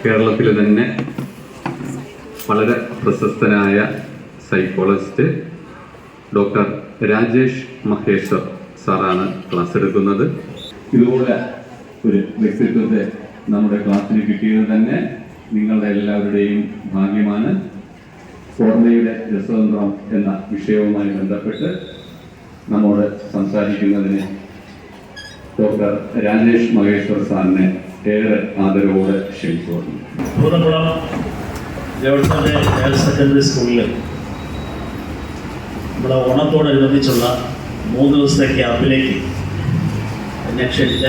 കേരളത്തിൽ തന്നെ വളരെ പ്രശസ്തനായ സൈക്കോളജിസ്റ്റ് ഡോക്ടർ രാജേഷ് മഹേശ്വർ സാറാണ് ക്ലാസ് എടുക്കുന്നത്. ഇതുപോലെ ഒരു വ്യക്തിത്വത്തെ നമ്മുടെ ക്ലാസ്സിന് കിട്ടിയത് തന്നെ നിങ്ങളുടെ എല്ലാവരുടെയും ഭാഗ്യമാണ്. ഓർമ്മയുടെ രസതന്ത്രം എന്ന വിഷയവുമായി ബന്ധപ്പെട്ട് നമ്മോട് സംസാരിക്കുന്നതിന് ഡോക്ടർ രാജേഷ് മഹേശ്വർ സാറിനെ ഏറെ ആദരവോടെ ക്ഷണിച്ചു. ഭൂതക്കുളം ഗവൺമെൻറ് ഹയർ സെക്കൻഡറി സ്കൂളിൽ നമ്മുടെ ഓണത്തോടനുബന്ധിച്ചുള്ള 3 ദിവസത്തെ ക്യാമ്പിലേക്ക് എന്നെ ക്ഷണിച്ച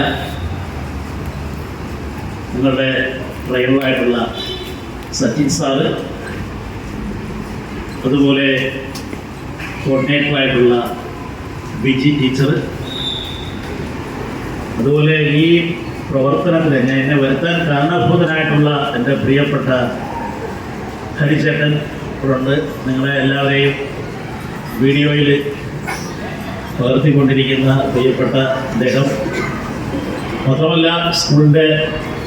നിങ്ങളുടെ ട്രെയിനറായിട്ടുള്ള സച്ചിൻ സാറ്, അതുപോലെ കോർഡിനേറ്ററായിട്ടുള്ള ബിജി ടീച്ചർ, അതുപോലെ ഈ പ്രവർത്തനത്തിൽ എന്നെ വരുത്താൻ കാരണഭൂതനായിട്ടുള്ള എൻ്റെ പ്രിയപ്പെട്ട ഹരിചേട്ടൻ ഇവിടുണ്ട്. നിങ്ങളെ എല്ലാവരെയും വീഡിയോയിൽ പകർത്തിക്കൊണ്ടിരിക്കുന്ന പ്രിയപ്പെട്ട അദ്ദേഹം, മാത്രമല്ല സ്കൂളിൻ്റെ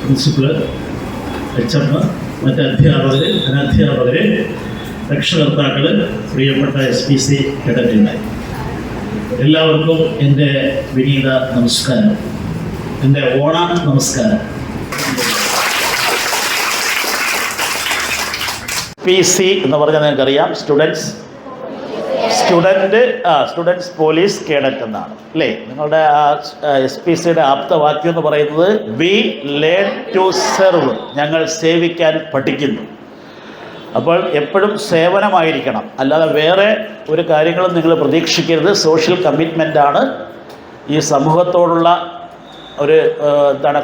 പ്രിൻസിപ്പള്, HM, മറ്റ് അധ്യാപകർ, അനധ്യാപകർ, രക്ഷകർത്താക്കൾ, പ്രിയപ്പെട്ട SPC കേഡറ്റുകൾ, എല്ലാവർക്കും എൻ്റെ വിനീത നമസ്കാരം, എൻ്റെ ഓണ നമസ്കാരം. PC എന്ന് പറഞ്ഞാൽ നിങ്ങൾക്കറിയാം, സ്റ്റുഡൻസ് പോലീസ് കേഡറ്റ് എന്നാണ് അല്ലേ? നിങ്ങളുടെ SPCയുടെ ആപ്തവാക്യം എന്ന് പറയുന്നത് വി ലേൺ ടു സെർവ്, ഞങ്ങൾ സേവിക്കാൻ പഠിക്കുന്നു. അപ്പോൾ എപ്പോഴും സേവനമായിരിക്കണം, അല്ലാതെ വേറെ ഒരു കാര്യങ്ങളും നിങ്ങൾ പ്രതീക്ഷിക്കരുത്. സോഷ്യൽ കമ്മിറ്റ്മെൻ്റാണ്, ഈ സമൂഹത്തോടുള്ള ഒരു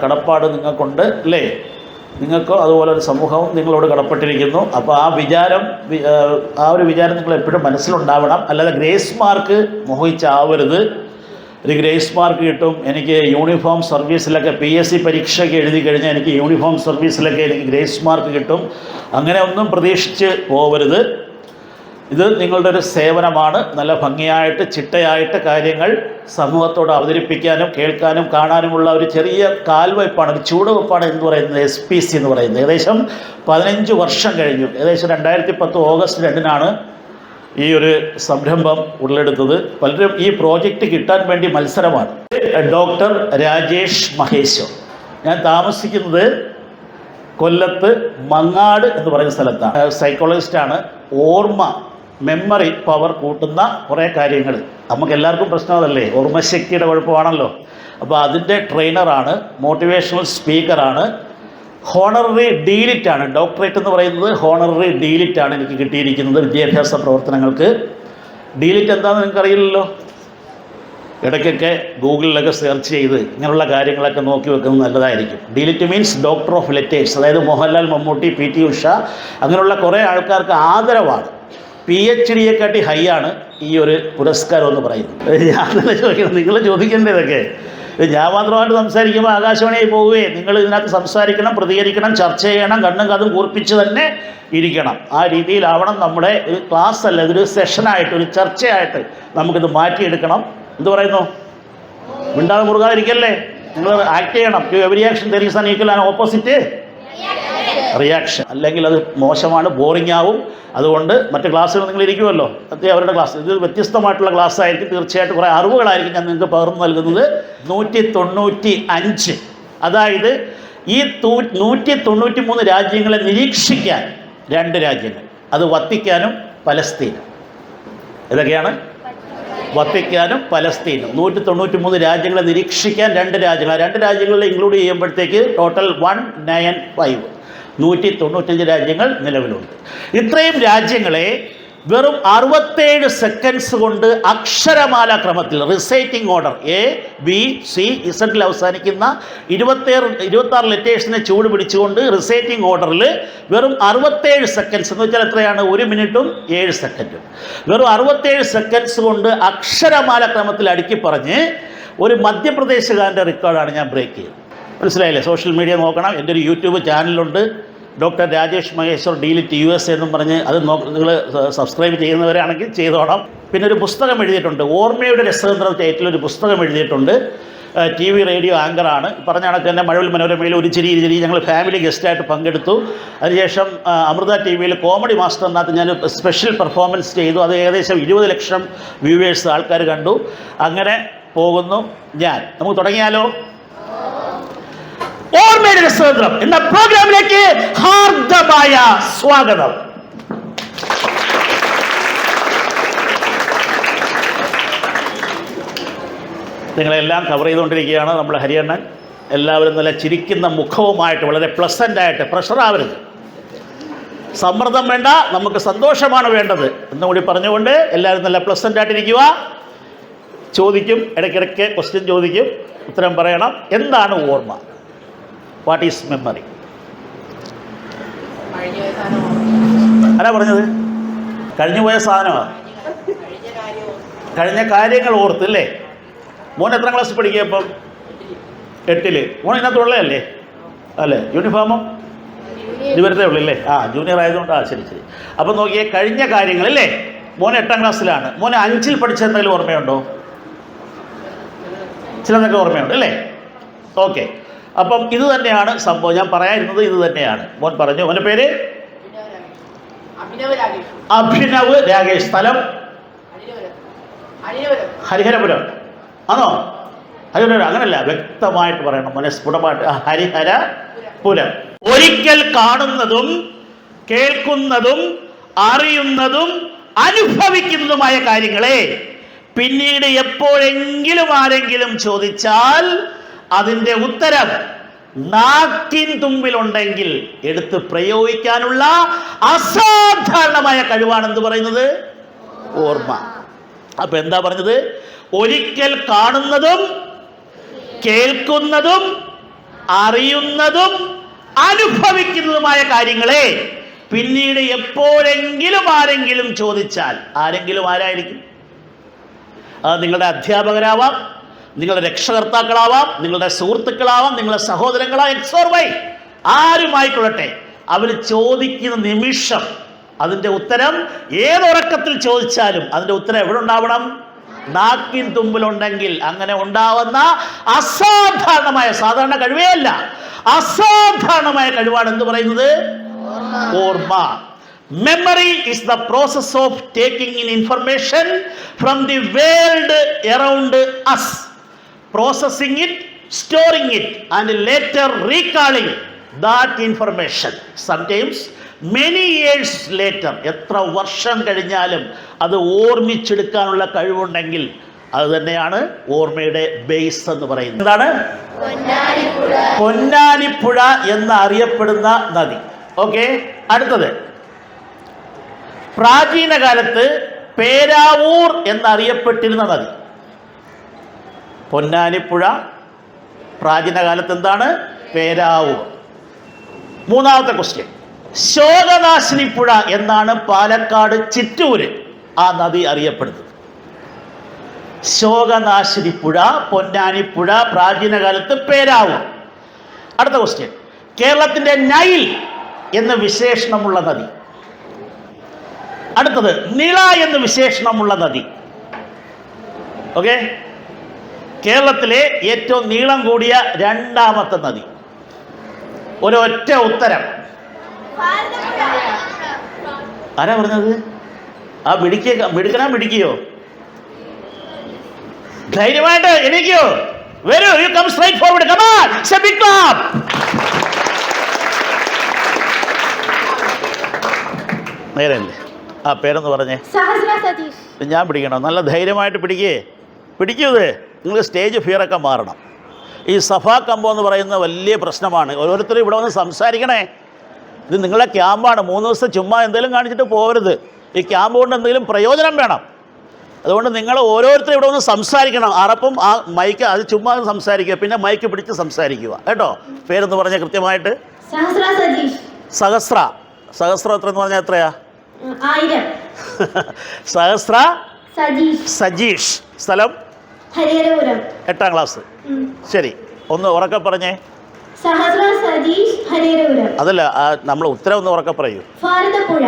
കടപ്പാട് നിങ്ങൾക്കുണ്ട് അല്ലേ? നിങ്ങൾക്കോ അതുപോലെ ഒരു സമൂഹവും നിങ്ങളോട് കടപ്പെട്ടിരിക്കുന്നു. അപ്പോൾ ആ ഒരു വിചാരം നിങ്ങൾ എപ്പോഴും മനസ്സിലുണ്ടാവണം. അല്ലാതെ ഗ്രേസ് മാർക്ക് മോഹിച്ചാവരുത്. ഒരു ഗ്രേസ് മാർക്ക് കിട്ടും, എനിക്ക് യൂണിഫോം സർവീസിലൊക്കെ PSC പരീക്ഷയ്ക്ക് എഴുതി കഴിഞ്ഞാൽ എനിക്ക് യൂണിഫോം സർവീസിലൊക്കെ എനിക്ക് ഗ്രേസ് മാർക്ക് കിട്ടും, അങ്ങനെ ഒന്നും പ്രതീക്ഷിച്ച് പോവരുത്. ഇത് നിങ്ങളുടെ ഒരു സേവനമാണ്. നല്ല ഭംഗിയായിട്ട് ചിട്ടയായിട്ട് കാര്യങ്ങൾ സമൂഹത്തോട് അവതരിപ്പിക്കാനും കേൾക്കാനും കാണാനുമുള്ള ഒരു ചെറിയ കാൽവയ്പ്പാണ്, ഒരു ചൂടുവയ്പ്പാണ് എന്ന് പറയുന്നത് SPC എന്ന് പറയുന്നത്. ഏകദേശം 15 വർഷം കഴിഞ്ഞു. ഏകദേശം 2010 ഓഗസ്റ്റ് 2-നാണ് ഈ ഒരു സംരംഭം ഉടലെടുത്തത്. പലരും ഈ പ്രോജക്റ്റ് കിട്ടാൻ വേണ്ടി മത്സരമാണ്. ഡോക്ടർ രാജേഷ് മഹേശ്വർ, ഞാൻ താമസിക്കുന്നത് കൊല്ലത്ത് മങ്ങാട് എന്ന് പറയുന്ന സ്ഥലത്താണ്. സൈക്കോളജിസ്റ്റാണ്. മെമ്മറി പവർ കൂട്ടുന്ന കുറേ കാര്യങ്ങൾ നമുക്ക് എല്ലാവർക്കും പ്രശ്നം അതല്ലേ, ഓർമ്മശക്തിയുടെ കുഴപ്പമാണല്ലോ. അപ്പോൾ അതിൻ്റെ ട്രെയിനറാണ്, മോട്ടിവേഷണൽ സ്പീക്കറാണ്, ഹോണററി ഡീലിറ്റാണ്. ഡോക്ടറേറ്റ് എന്ന് പറയുന്നത് ഹോണററി ഡീലിറ്റാണ് എനിക്ക് കിട്ടിയിരിക്കുന്നത് വിദ്യാഭ്യാസ പ്രവർത്തനങ്ങൾക്ക്. ഡീലിറ്റ് എന്താണെന്ന് നിങ്ങൾക്കറിയില്ലല്ലോ. ഇടയ്ക്കൊക്കെ ഗൂഗിളിലൊക്കെ സെർച്ച് ചെയ്ത് ഇങ്ങനെയുള്ള കാര്യങ്ങളൊക്കെ നോക്കി വെക്കുന്നത് നല്ലതായിരിക്കും. DLitt means doctor of letters. അതായത് മോഹൻലാൽ, മമ്മൂട്ടി, PT ഉഷ അങ്ങനെയുള്ള കുറേ ആൾക്കാർക്ക് ആദരവാണ്. PhD-യെക്കാട്ടി ഹൈ ആണ് ഈ ഒരു പുരസ്കാരം എന്ന് പറയുന്നത്. ഞാൻ തന്നെ ചോദിക്കണം, നിങ്ങൾ ചോദിക്കേണ്ടതൊക്കെ. ഞാൻ മാത്രമായിട്ട് സംസാരിക്കുമ്പോൾ ആകാശവാണിയായി പോവുകയെ, നിങ്ങൾ ഇതിനകത്ത് സംസാരിക്കണം, പ്രതികരിക്കണം, ചർച്ച ചെയ്യണം, കണ്ണും കാതും കൂർപ്പിച്ച് തന്നെ ഇരിക്കണം. ആ രീതിയിലാവണം നമ്മുടെ ഒരു ക്ലാസ് അല്ല, ഇതൊരു സെഷനായിട്ട്, ഒരു ചർച്ചയായിട്ട് നമുക്കിത് മാറ്റിയെടുക്കണം. എന്ത് പറയുന്നു? മിണ്ടാതെ മുറുകാതിരിക്കല്ലേ, നിങ്ങൾ ആക്ട് ചെയ്യണം. Every action there is an equal and opposite reaction. അല്ലെങ്കിൽ അത് മോശമാണ്, ബോറിംഗ് ആവും. അതുകൊണ്ട് മറ്റ് ക്ലാസ്സുകൾ നിങ്ങൾ ഇരിക്കുമല്ലോ, അവരുടെ ക്ലാസ് ഇത് വ്യത്യസ്തമായിട്ടുള്ള ക്ലാസ് ആയിരിക്കും. തീർച്ചയായിട്ടും കുറേ അറിവുകളായിരിക്കും ഞാൻ നിങ്ങൾക്ക് പകർന്നു നൽകുന്നത്. 195, അതായത് ഈ 193 രാജ്യങ്ങളെ നിരീക്ഷിക്കാൻ 2 രാജ്യങ്ങൾ, അത് വത്തിക്കാനും പലസ്തീനും. ഇതൊക്കെയാണ് വത്തിക്കാനും പലസ്തീനും. 193 രാജ്യങ്ങളെ നിരീക്ഷിക്കാൻ 2 രാജ്യങ്ങൾ. 2 രാജ്യങ്ങളിൽ ഇൻക്ലൂഡ് ചെയ്യുമ്പോഴത്തേക്ക് ടോട്ടൽ 195, 195 രാജ്യങ്ങൾ നിലവിലുണ്ട്. ഇത്രയും രാജ്യങ്ങളെ വെറും 67 സെക്കൻഡ്സ് കൊണ്ട് അക്ഷരമാല ക്രമത്തിൽ റിസൈറ്റിംഗ് ഓർഡർ ABCZ അവസാനിക്കുന്ന 26 ലെറ്റേഴ്സിനെ ചൂട് പിടിച്ചുകൊണ്ട് റിസൈറ്റിംഗ് ഓർഡറിൽ വെറും 67 സെക്കൻഡ്സ് എന്ന് വെച്ചാൽ എത്രയാണ്? 1 മിനിറ്റും 7 സെക്കൻഡും. വെറും 67 സെക്കൻഡ്സ് കൊണ്ട് അക്ഷരമാല ക്രമത്തിൽ അടുക്കി പറഞ്ഞ് ഒരു മധ്യപ്രദേശുകാരൻ്റെ റെക്കോർഡാണ് ഞാൻ ബ്രേക്ക് ചെയ്തത്. മനസ്സിലായില്ലേ? സോഷ്യൽ മീഡിയ നോക്കണം. എൻ്റെ ഒരു യൂട്യൂബ് ചാനലുണ്ട്, doctor Rajesh Maheshwar DLitt USA എന്നും പറഞ്ഞ്. അത് നിങ്ങൾ സബ്സ്ക്രൈബ് ചെയ്യുന്നവരാണെങ്കിൽ ചെയ്തോണം. പിന്നെ ഒരു പുസ്തകം എഴുതിയിട്ടുണ്ട്, ഓർമ്മയുടെ രസതന്ത്രം ടൈറ്റിലൊരു പുസ്തകം എഴുതിയിട്ടുണ്ട്. TV റേഡിയോ ആങ്കറാണ്. പറഞ്ഞ കണക്ക് തന്നെ മഴവിൽ മനോരമയിൽ ഒരു ചിരി ഇരുചിരി ഞങ്ങൾ ഫാമിലി ഗസ്റ്റായിട്ട് പങ്കെടുത്തു. അതിനുശേഷം അമൃത TVയിൽ കോമഡി മാസ്റ്ററിനകത്ത് ഞാൻ സ്പെഷ്യൽ പെർഫോമൻസ് ചെയ്തു. അത് ഏകദേശം 20 ലക്ഷം വ്യൂവേഴ്സ് ആൾക്കാർ കണ്ടു. അങ്ങനെ പോകുന്നു ഞാൻ. നമുക്ക് തുടങ്ങിയാലോ? ഓർമ്മയുടെ രസതന്ത്രം എന്ന പ്രോഗ്രാമിലേക്ക് ഹാർദമായ സ്വാഗതം. നിങ്ങളെല്ലാം കവർ ചെയ്തുകൊണ്ടിരിക്കുകയാണ് നമ്മുടെ ഹരിയണ്ണൻ. എല്ലാവരും നല്ല ചിരിക്കുന്ന മുഖവുമായിട്ട് വളരെ പ്ലസൻ്റായിട്ട്, പ്രഷറാവരുത്, സമ്മർദ്ദം വേണ്ട, നമുക്ക് സന്തോഷമാണ് വേണ്ടത് എന്നുകൂടി പറഞ്ഞുകൊണ്ട് എല്ലാവരും നല്ല പ്ലസൻ്റായിട്ടിരിക്കുക. ചോദിക്കും, ഇടയ്ക്കിടയ്ക്ക് ക്വസ്റ്റ്യൻ ചോദിക്കും, ഉത്തരം പറയണം. എന്താണ് ഓർമ്മ? What is memory? ആരാ പറഞ്ഞത്? കഴിഞ്ഞുപോയ സാധനമാണ്. കഴിഞ്ഞ കാര്യങ്ങൾ ഓർത്തില്ലേ? മോൻ എത്രാം ക്ലാസ്സിൽ പഠിക്കുക ഇപ്പം? 8. മോൻ ഇതിനകത്തുള്ളതല്ലേ? അല്ലേ? യൂണിഫോമും ഇത് വരത്തേ ഉള്ളൂ അല്ലേ? ജൂനിയർ ആയതുകൊണ്ട് ശരി. അപ്പം നോക്കിയേ, കഴിഞ്ഞ കാര്യങ്ങളല്ലേ? മോൻ 8ാം ക്ലാസ്സിലാണ്. മോനെ 5ൽ പഠിച്ച എന്തെങ്കിലും ഓർമ്മയുണ്ടോ? ചിലതൊക്കെ ഓർമ്മയുണ്ട് അല്ലേ? ഓക്കെ. അപ്പം ഇത് തന്നെയാണ് സംഭവം. ഞാൻ പറയാനിരുന്നത് ഇത് തന്നെയാണ്. മോൻ പറഞ്ഞു. മോൻ്റെ പേര് അഭിനവ് രാകേഷ്. സ്ഥലം ഹരിഹരപുരം ആണോ? ഹരിഹരപുരം അങ്ങനല്ല, വ്യക്തമായിട്ട് പറയണം മോനെ, സ്ഫുടമായിട്ട്. ഹരിഹരപുരം. ഒരിക്കൽ കാണുന്നതും കേൾക്കുന്നതും അറിയുന്നതും അനുഭവിക്കുന്നതുമായ കാര്യങ്ങളെ പിന്നീട് എപ്പോഴെങ്കിലും ആരെങ്കിലും ചോദിച്ചാൽ അതിൻ്റെ ഉത്തരം നാക്കിൻ തുമ്പിലുണ്ടെങ്കിൽ എടുത്ത് പ്രയോഗിക്കാനുള്ള അസാധാരണമായ കഴിവാണ് എന്ത് പറയുന്നത്? ഓർമ്മ. അപ്പൊ എന്താ പറഞ്ഞത്? ഒരിക്കൽ കാണുന്നതും കേൾക്കുന്നതും അറിയുന്നതും അനുഭവിക്കുന്നതുമായ കാര്യങ്ങളെ പിന്നീട് എപ്പോഴെങ്കിലും ആരെങ്കിലും ചോദിച്ചാൽ, ആരെങ്കിലും ആരായിരിക്കും? അത് നിങ്ങളുടെ അധ്യാപകരാവാം, നിങ്ങളുടെ രക്ഷകർത്താക്കളാവാം, നിങ്ങളുടെ സുഹൃത്തുക്കളാവാം, നിങ്ങളുടെ സഹോദരങ്ങളാവാം, XY ആരുമായിക്കൊള്ളട്ടെ. അവർ ചോദിക്കുന്ന നിമിഷം അതിൻ്റെ ഉത്തരം ഏതൊറക്കത്തിൽ ചോദിച്ചാലും അതിൻ്റെ ഉത്തരം എവിടെ ഉണ്ടാവണം? നാക്കിൻ തുമ്പിലുണ്ടെങ്കിൽ. അങ്ങനെ ഉണ്ടാവുന്ന അസാധാരണമായ, സാധാരണ കഴിവേ അല്ല, അസാധാരണമായ കഴിവാണ് എന്ത് പറയുന്നത്? ഓർമ്മ. Memory is the process of taking in information from the world around us, processing it, storing it, and later recalling that information. Sometimes many years later, എത്ര വർഷം കഴിഞ്ഞാലും അത് ഓർമ്മിച്ചെടുക്കാനുള്ള കഴിവുണ്ടെങ്കിൽ അത് തന്നെയാണ് ഓർമ്മയുടെ ബേസ് എന്ന് പറയുന്നത്. എന്താണ്? പൊന്നാനിപ്പുഴ എന്നറിയപ്പെടുന്ന നദി. ഓക്കെ. അടുത്തത്, പ്രാചീന കാലത്ത് പേരാവൂർ എന്നറിയപ്പെട്ടിരുന്ന നദി. പൊന്നാനിപ്പുഴ, പ്രാചീന കാലത്ത് എന്താണ്? പേരാവൂർ. മൂന്നാമത്തെ ക്വസ്റ്റ്യൻ, ശോകനാശിനി പുഴ എന്നാണ് പാലക്കാട് ചിറ്റൂര് ആ നദി അറിയപ്പെടുന്നത്. ശോകനാശിനി പുഴ, പൊന്നാനിപ്പുഴ, പ്രാചീന കാലത്ത് പേരാവൂർ. അടുത്ത ക്വസ്റ്റ്യൻ, കേരളത്തിൻ്റെ നൈൽ എന്ന വിശേഷണമുള്ള നദി. അടുത്തത്, നിള എന്ന് വിശേഷണമുള്ള നദി. ഓക്കെ. കേരളത്തിലെ ഏറ്റവും നീളം കൂടിയ 2ാമത്തെ നദി. ഒരൊറ്റ ഉത്തരം. ആരാ പറഞ്ഞത്? മിടുക്കയോ? ധൈര്യമായിട്ട് എണീക്കോ? വരൂ, you come straight forward. Come on, say big clap. നേരല്ലേ? പേരെന്ന് പറഞ്ഞേ. ഞാൻ പിടിക്കണോ? നല്ല ധൈര്യമായിട്ട് പിടിക്കൂത്. നിങ്ങൾ സ്റ്റേജ് ഫിയറൊക്കെ മാറണം. ഈ സഭാ കമ്പം എന്ന് പറയുന്ന വലിയ പ്രശ്നമാണ്. ഓരോരുത്തരും ഇവിടെ വന്ന് സംസാരിക്കണേ. ഇത് നിങ്ങളെ ക്യാമ്പാണ്. 3 ദിവസം ചുമ്മാ എന്തെങ്കിലും കാണിച്ചിട്ട് പോകരുത്. ഈ ക്യാമ്പ് കൊണ്ട് എന്തെങ്കിലും പ്രയോജനം വേണം. അതുകൊണ്ട് നിങ്ങൾ ഓരോരുത്തരും ഇവിടെ വന്ന് സംസാരിക്കണം. അറപ്പം ആ മൈക്ക് അത് ചുമ്മാ സംസാരിക്കുക, പിന്നെ മൈക്ക് പിടിച്ച് സംസാരിക്കുക കേട്ടോ. പേരെന്ന് പറഞ്ഞാൽ കൃത്യമായിട്ട്. സഹസ്ര എത്ര എന്ന് പറഞ്ഞാൽ എത്രയാ? 1000. സഹസ്ര സജീഷ്. സ്ഥലം ഹരിഹരപുരം. 8ാം ക്ലാസ്. ശരി, ഒന്ന് ഉറക്കെ പറഞ്ഞേ. സഹസ്ര സജീഷ്, ഹരിഹരപുരം. അതല്ല, നമ്മൾ ഉത്തരം ഒന്ന് ഉറക്കെ പറയൂ. ഭാരതപ്പുഴ.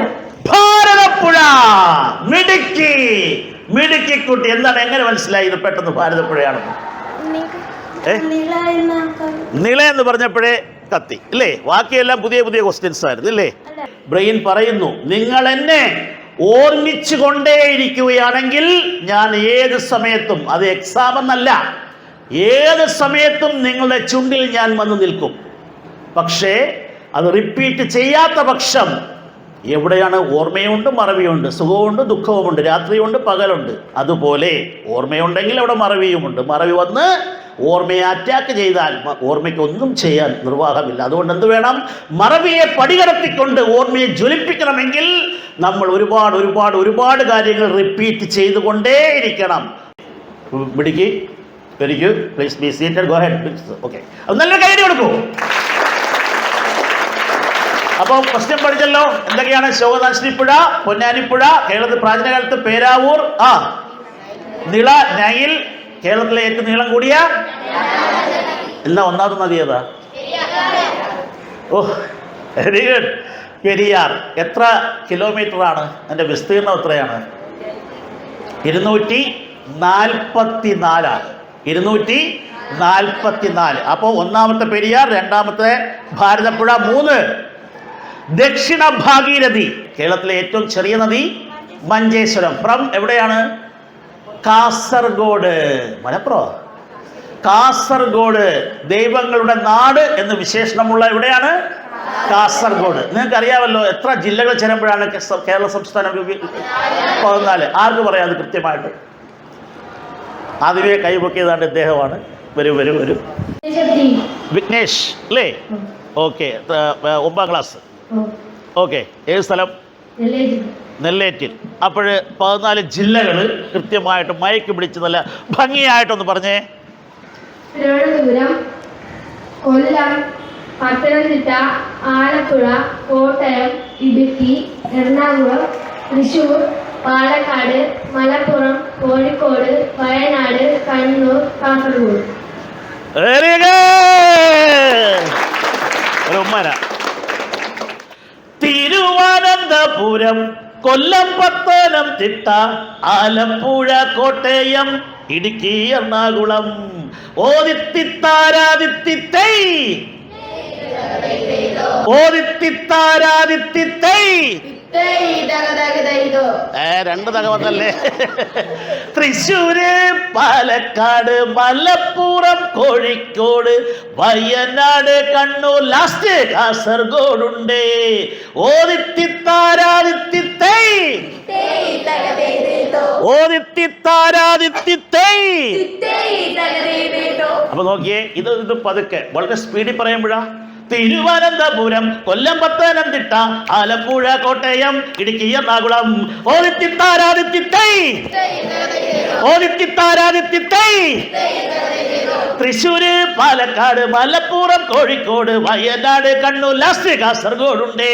മിടുക്കി കുട്ടി. എന്താണ്, എങ്ങനെ മനസ്സിലായി ഇത് പെട്ടെന്ന് ഭാരതപ്പുഴയാണെന്ന്? നിള എന്ന് പറഞ്ഞപ്പോഴേ കത്തി അല്ലേ? ബാക്കിയെല്ലാം പുതിയ പുതിയ ക്വസ്റ്റ്യൻസ് ആയിരുന്നു അല്ലേ? ബ്രെയിൻ പറയുന്നു, നിങ്ങൾ എന്നെ ഓർമ്മിച്ചു കൊണ്ടേയിരിക്കുകയാണെങ്കിൽ ഞാൻ ഏത് സമയത്തും, അത് എക്സാം എന്നല്ല, ഏത് സമയത്തും നിങ്ങളുടെ ചുണ്ടിൽ ഞാൻ വന്ന് നിൽക്കും. പക്ഷേ അത് റിപ്പീറ്റ് ചെയ്യാത്ത പക്ഷം എവിടെയാണ് ഓർമ്മയുണ്ട്, മറവിയുണ്ട്, സുഖമുണ്ട്, ദുഃഖവുമുണ്ട്, രാത്രിയുണ്ട്, പകലുണ്ട്. അതുപോലെ ഓർമ്മയുണ്ടെങ്കിൽ അവിടെ മറവിയുമുണ്ട്. മറവി വന്ന് ഓർമ്മയെ അറ്റാക്ക് ചെയ്താൽ ഓർമ്മയ്ക്ക് ഒന്നും ചെയ്യാൻ നിർവാഹമില്ല. അതുകൊണ്ട് എന്ത് വേണം? മറവിയെ പടികടത്തിക്കൊണ്ട് ഓർമ്മയെ ജ്വലിപ്പിക്കണമെങ്കിൽ നമ്മൾ ഒരുപാട് ഒരുപാട് ഒരുപാട് കാര്യങ്ങൾ റിപ്പീറ്റ് ചെയ്തുകൊണ്ടേയിരിക്കണം. പിടിക്ക്, പെരിക്കു, please be seated, go ahead. Okay, അത് നല്ല കൈ കൊടുക്കൂ. അപ്പോൾ പ്രശ്നം പഠിച്ചല്ലോ. എന്തൊക്കെയാണ്? ശോകനാശിനിപ്പുഴ, പൊന്നാനിപ്പുഴ, കേരളത്തിൽ പ്രാചീന കാലത്ത് പേരാവൂർ, നിള, നൈൽ, കേരളത്തിലെ ഏറ്റവും നീളം കൂടിയ എന്നാ ഒന്നാമത് നദി ഏതാ? ഓ, വെരി ഗുഡ്, പെരിയാർ. എത്ര കിലോമീറ്ററാണ്? അതിൻ്റെ വിസ്തീർണം എത്രയാണ്? 244. 244. അപ്പോൾ ഒന്നാമത്തെ പെരിയാർ, രണ്ടാമത്തെ ഭാരതപ്പുഴ, 3. ദക്ഷിണ ഭാഗീരഥി, കേരളത്തിലെ ഏറ്റവും ചെറിയ നദി മഞ്ചേശ്വരം. ഫ്രം എവിടെയാണ്? കാസർഗോഡ്. മലപ്പുറം, കാസർഗോഡ്. ദൈവങ്ങളുടെ നാട് എന്ന് വിശേഷണമുള്ള എവിടെയാണ്? കാസർഗോഡ്. നിങ്ങൾക്ക് അറിയാമല്ലോ എത്ര ജില്ലകൾ ചേരുമ്പോഴാണ് കേരള സംസ്ഥാനം 14. ആർക്ക് പറയാം അത് കൃത്യമായിട്ട്? ആദ്യമേ കൈപൊക്കിയതാണ് ഇദ്ദേഹമാണ്. വരൂ. വിഘ്നേഷ് അല്ലേ? Okay, 9ാം class. ഓക്കെ, ഏത് സ്ഥലം? നെല്ലേറ്റിൽ. അപ്പോൾ 14 ജില്ലകൾ കൃത്യമായിട്ട് മയക്ക് പിടിച്ച് നല്ല ഭംഗിയായിട്ടൊന്ന് പറഞ്ഞേ. തിരുവനന്തപുരം, കൊല്ലം, പത്തനംതിട്ട, ആലപ്പുഴ, കോട്ടയം, ഇടുക്കി, എറണാകുളം, തൃശ്ശൂർ, പാലക്കാട്, മലപ്പുറം, കോഴിക്കോട്, വയനാട്, കണ്ണൂർ, കാസർഗോഡ്. Very good. ഒരു ഉമ്മന. തിരുവനന്തപുരം, കൊല്ലം, പത്തനംതിട്ട, ആലപ്പുഴ, കോട്ടയം, ഇടുക്കി, എറണാകുളം. ഓദിത്തിത്താരാദിത്തിത്തൈ, ഓദിത്തിത്താരാദിത്തിത്തൈ. രണ്ട് തക വന്നല്ലേ? തൃശ്ശൂര്, പാലക്കാട്, മലപ്പുറം, കോഴിക്കോട്, വയനാട്, കണ്ണൂർ, ലാസ്റ്റ് കാസർഗോഡുണ്ട്. ഓദിത്തിത്താരാദിത്തിത്തൈ, ഓദിത്തിത്താരാദിത്തിത്തൈ. അപ്പൊ നോക്കിയേ, ഇത് പതുക്കെ വളരെ സ്പീഡിൽ പറയുമ്പോഴാ. തിരുവനന്തപുരം, കൊല്ലം, പത്തനംതിട്ട, ആലപ്പുഴ, കോട്ടയം, ഇടുക്കി, എറണാകുളം. ഓദിത്തിത്താരാദിത്തിത്തൈ, ഓദിത്തിത്താരാദിത്തിത്തൈ. തൃശ്ശൂര്, പാലക്കാട്, മലപ്പുറം, കോഴിക്കോട്, വയനാട്, കണ്ണൂർ, ലാസ്റ്റ് കാസർഗോഡുണ്ട്.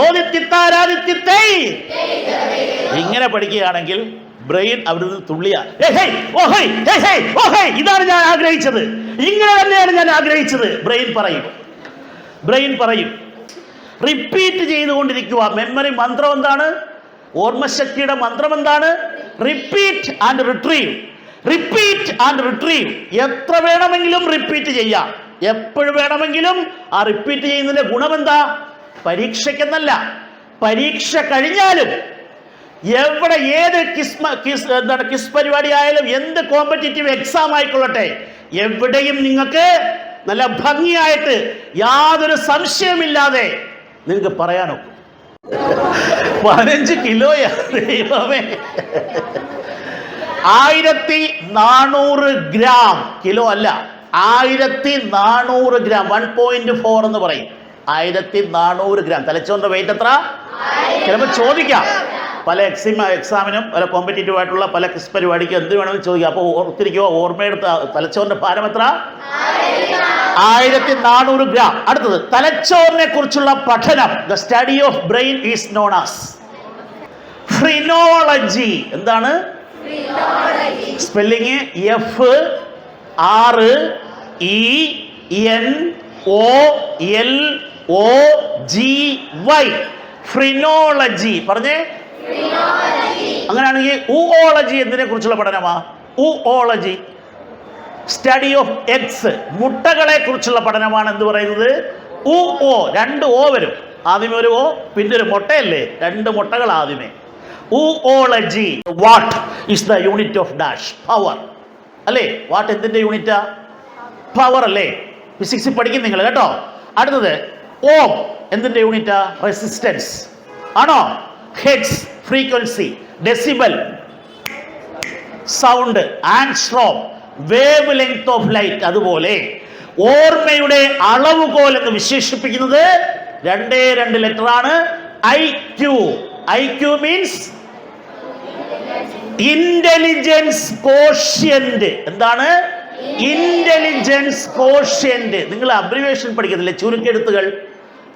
ഓദിത്തിത്താരാദിത്തിത്തൈ. ഇങ്ങനെ പഠിക്കുകയാണെങ്കിൽ ബ്രെയിൻ അവിടെ നിന്ന് തുള്ളിയ ഇതാണ് ഞാൻ ആഗ്രഹിച്ചത്, ഇങ്ങനെ തന്നെയാണ് ഞാൻ ആഗ്രഹിച്ചത്. ബ്രെയിൻ പറയും. റിപ്പീറ്റ് ചെയ്തുകൊണ്ടിരിക്കുക. മെമ്മറി മന്ത്രം എന്താണ്? ഓർമ്മശക്തിയുടെ മന്ത്രം എന്താണ്? Repeat and retrieve. Repeat and retrieve. എത്ര വേണമെങ്കിലും റിപ്പീറ്റ് ചെയ്യാം, എപ്പോഴും വേണമെങ്കിലും. ആ റിപ്പീറ്റ് ചെയ്യുന്നതിന്റെ ഗുണമെന്താ? പരീക്ഷയ്ക്കെന്നല്ല, പരീക്ഷ കഴിഞ്ഞാലും എവിടെ ഏത് ക്വിസ് പരിപാടി ആയാലും, എന്ത് കോമ്പറ്റീറ്റീവ് എക്സാം ആയിക്കൊള്ളട്ടെ, എവിടെയും നിങ്ങൾക്ക് നല്ല ഭംഗിയായിട്ട് യാതൊരു സംശയമില്ലാതെ നിങ്ങൾക്ക് പറയാനൊക്കും. 15 കിലോയാ ദൈവമേ. 1400 ഗ്രാം. കിലോ അല്ല, 1400 ഗ്രാം. 1.4 എന്ന് പറയും. 1400 ഗ്രാം. തലച്ചോറിന്റെ വെയിറ്റ് എത്ര? ചിലപ്പോൾ ചോദിക്കാം. പല എക്സാമിനും പല കോമ്പറ്റീറ്റീവ് ആയിട്ടുള്ള പല ക്വിസ് പരിപാടിക്കും എന്ത് വേണമെന്ന് ചോദിക്കാം. അപ്പോൾ ഓർത്തിരിക്കുക, ഓർമ്മയെടുത്ത തലച്ചോറിന്റെ ഭാരം എത്ര? 1400 ഗ്രാം. അടുത്തത്, തലച്ചോറിനെ കുറിച്ചുള്ള പഠനം. The study of brain is known as phrenology. എന്താണ് സ്പെല്ലിങ്? FRENOLOGY. ഫ്രിനോളജി. പറഞ്ഞേ. അങ്ങനെയാണെങ്കിൽ ഊഓളജി എന്തിനെ കുറിച്ചുള്ള പഠനമാ? ഊഓളജി സ്റ്റഡി ഓഫ് എഗ്സ്, മുട്ടകളെ കുറിച്ചുള്ള പഠനമാണ് എന്ത് പറയുന്നത്? ഓ, 2 ഓ വരും. ആദ്യമേ ഒരു ഓ, പിന്നെ ഒരു മുട്ടയല്ലേ, 2 മുട്ടകൾ ആദ്യമേ. Oology. What is the unit of dash? Power അല്ലേ? വാട്ട് എന്തിന്റെ യൂണിറ്റാ? പവർ അല്ലേ? ഫിസിക്സ് പഠിക്കും നിങ്ങൾ കേട്ടോ. അടുത്തത് ഓം എന്തിന്റെ യൂണിറ്റാ? റെസിസ്റ്റൻസ് ആണോ? Hertz frequency, decibel sound, angstrom wavelength of light. അതുപോലെ ഓർമ്മയുടെ അളവുകോൽ എന്ന് വിശേഷിപ്പിക്കുന്നത് 2 ലെറ്റർ ആണ്, IQ. IQ means intelligence quotient. എന്താണ്? Intelligence quotient. നിങ്ങൾ അബ്രിവേഷൻ പഠിക്കുന്നില്ലേ, ചുരുക്കെഴുത്തുകൾ?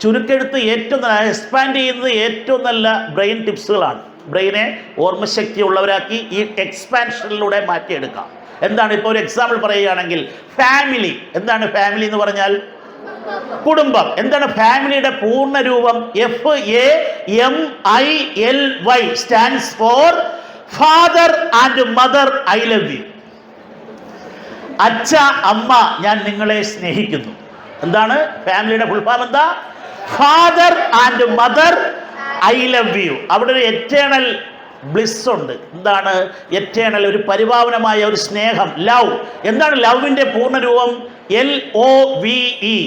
ചുരുക്കെഴുത്ത് ഏറ്റവും നല്ല എക്സ്പാൻഡ് ചെയ്യുന്നത് ഏറ്റവും നല്ല ബ്രെയിൻ ടിപ്സുകളാണ്. ബ്രെയിനെ ഓർമ്മശക്തി ഉള്ളവരാക്കി ഈ എക്സ്പാൻഷനിലൂടെ മാറ്റിയെടുക്കാം. എന്താണ്? ഇപ്പോൾ ഒരു എക്സാമ്പിൾ പറയുകയാണെങ്കിൽ ഫാമിലി. എന്താണ് ഫാമിലി എന്ന് പറഞ്ഞാൽ? കുടുംബം. എന്താണ് ഫാമിലിയുടെ പൂർണ്ണ രൂപം? FAMILY stands for father and mother I love you. അച്ഛ അമ്മ ഞാൻ നിങ്ങളെ സ്നേഹിക്കുന്നു. എന്താണ് ഫാമിലിയുടെ ഫുൾ ഫോം? എന്താ? Father and mother I love you. അവിടെ ഒരു എറ്റേണൽ ബ്ലിസ് ഉണ്ട്. എന്താണ് എറ്റേണൽ? ഒരു പരിപാവനമായ ഒരു സ്നേഹം, ലവ്. എന്താണ് ലവിന്റെ പൂർണ്ണ രൂപം? LOVE,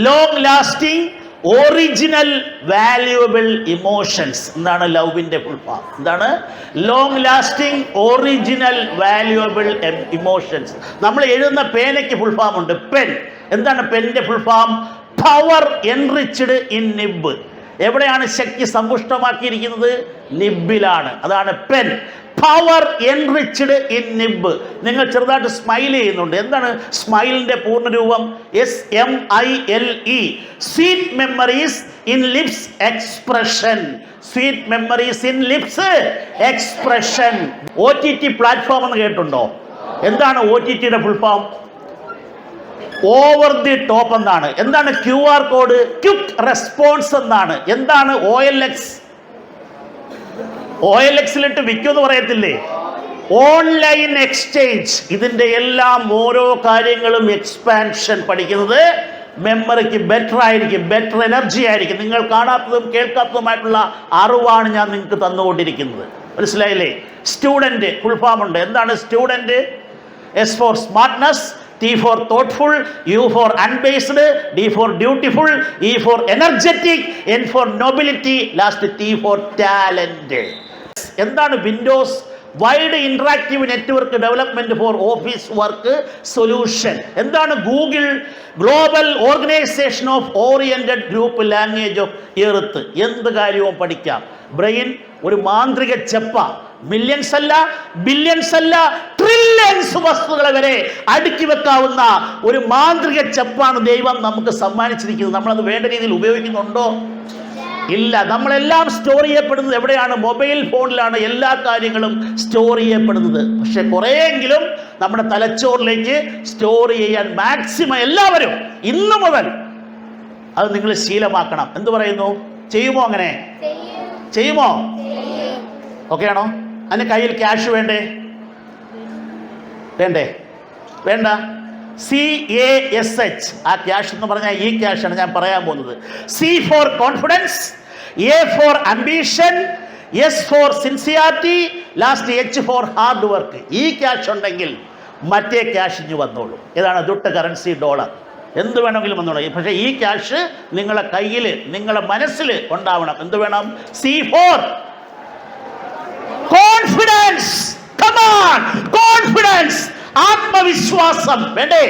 long lasting original valuable emotions. എന്താണ് ലവിന്റെ ഫുൾ ഫോം? എന്താണ്? Long lasting original valuable emotions. നമ്മൾ എഴുതുന്ന പേനയ്ക്ക് ഫുൾ ഫോം ഉണ്ട്, പെൻ. എന്താണ് പെന്നിന്റെ full form? Power enriched in nib. എവിടെയാണ് ശക്തി സമ്പുഷ്ടമാക്കിയിരിക്കുന്നത്? നിബിലാണ്. അതാണ് pen. Power enriched in nib. നിങ്ങൾ ചെറുതായിട്ട് സ്മൈൽ ചെയ്യുന്നുണ്ട്. എന്താണ് സ്മൈലിന്റെ പൂർണ്ണ രൂപം? SMILE, sweet memories in lips expression. Sweet memories in lips expression. OTT platform എന്ന് കേട്ടുണ്ടോ? എന്താണ് OTTയുടെ full form? Over the top എന്നാണ്. എന്താണ് QR കോഡ്? ക്വിക്ക് റെസ്പോൺസ് എന്നാണ്. എന്താണ് OLX? OLXലിട്ട് വിൽക്കുമെന്ന് പറയത്തില്ലേ? Online exchange. ഇതിന്റെ എല്ലാം ഓരോ കാര്യങ്ങളും എക്സ്പാൻഷൻ പഠിക്കുന്നത് മെമ്മറിക്ക് ബെറ്റർ ആയിരിക്കും, ബെറ്റർ എനർജി ആയിരിക്കും. നിങ്ങൾ കാണാത്തതും കേൾക്കാത്തതുമായിട്ടുള്ള അറിവാണ് ഞാൻ നിങ്ങൾക്ക് തന്നുകൊണ്ടിരിക്കുന്നത്. മനസ്സിലായില്ലേ? സ്റ്റുഡന്റ് ഫുൾ ഫോം ഉണ്ട്. എന്താണ് student? S for smartness, T for thoughtful, U for unbased, D for dutiful, E for energetic, N for nobility, last T for talent. എന്താണ് Windows? Wide interactive network development for office work solution. എന്താണ് Google? Global organisation of oriented group language of earth. എന്ത് കാര്യവും പഠിക്കാം. Brain ഒരു മാന്ത്രിക ചെപ്പ. Millions അല്ല, billions അല്ല, ട്രില്യൺസ് വസ്തുക്കളെ വരെ അടുക്കി വെക്കാവുന്ന ഒരു മാന്ത്രിക ചെപ്പാണ് ദൈവം നമുക്ക് സമ്മാനിച്ചിരിക്കുന്നത്. നമ്മളത് വേണ്ട രീതിയിൽ ഉപയോഗിക്കുന്നുണ്ടോ? ഇല്ല. നമ്മളെല്ലാം സ്റ്റോർ ചെയ്യപ്പെടുന്നത് എവിടെയാണ്? മൊബൈൽ ഫോണിലാണ് എല്ലാ കാര്യങ്ങളും സ്റ്റോർ ചെയ്യപ്പെടുന്നത്. പക്ഷെ കുറേയെങ്കിലും നമ്മുടെ തലച്ചോറിലേക്ക് സ്റ്റോർ ചെയ്യാൻ മാക്സിമം എല്ലാവരും ഇന്നു മുതൽ അത് നിങ്ങൾ ശീലമാക്കണം. എന്ത് പറയുന്നു? ചെയ്യുമോ? അങ്ങനെ ചെയ്യുമോ? ഓക്കെ ആണോ? അതിന് കയ്യിൽ ക്യാഷ് വേണ്ടേ? വേണ്ടേ? വേണ്ട. CASH, ആ ക്യാഷ് എന്ന് പറഞ്ഞാൽ ഈ ക്യാഷാണ് ഞാൻ പറയാൻ പോകുന്നത്. C for confidence, A for ambition, S for sincerity, last H for hard work. ഈ ക്യാഷ് ഉണ്ടെങ്കിൽ മറ്റേ ക്യാഷ് ഇനി വന്നോളൂ. ഏതാണ്? ദുട്ട കറൻസി, ഡോളർ, എന്ത് വേണമെങ്കിലും വന്നോളൂ. പക്ഷേ ഈ ക്യാഷ് നിങ്ങളുടെ കയ്യിൽ, നിങ്ങളുടെ മനസ്സിൽ ഉണ്ടാവണം. എന്ത് വേണം? C for confidence. Come on, confidence. ആത്മവിശ്വാസം വേണ്ടേ?